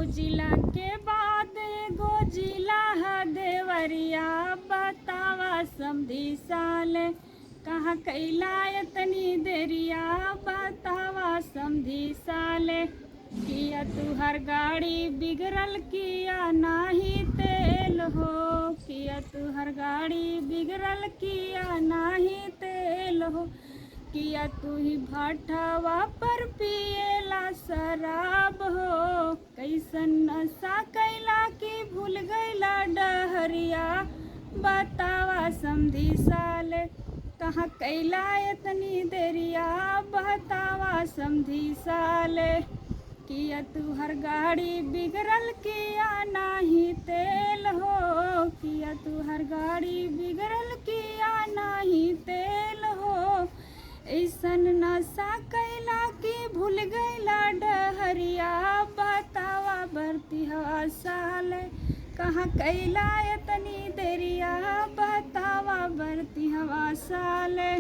जिला के बाद एगो जिला है देवरिया। बतावा समधी साले कहाँ कैला इतनी देरिया। बतावा समधी साले किया तू हर गाड़ी बिगड़ल किया नाही तेल हो। किया तू हर गाड़ी बिगड़ल किया नाही तेल हो। किया तू ही भाटवा पर पिएला शराब हो। कैसन नशा कैला कि भूल गईला डहरिया। बतावा समधी साले कहाँ कैला इतनी देरिया। बतावा समधी साले किया तू हर गाड़ी बिगड़ल किया नाही तेल हो। किया तू हर गाड़ी बिगड़ल किया नाही तेल हो। ऐसन नशा कैला कि भूल गईला डहरिया। बतावा बरती हवा साले कहाँ कैला इतनी देरिया। बतावा बरती हवा साले।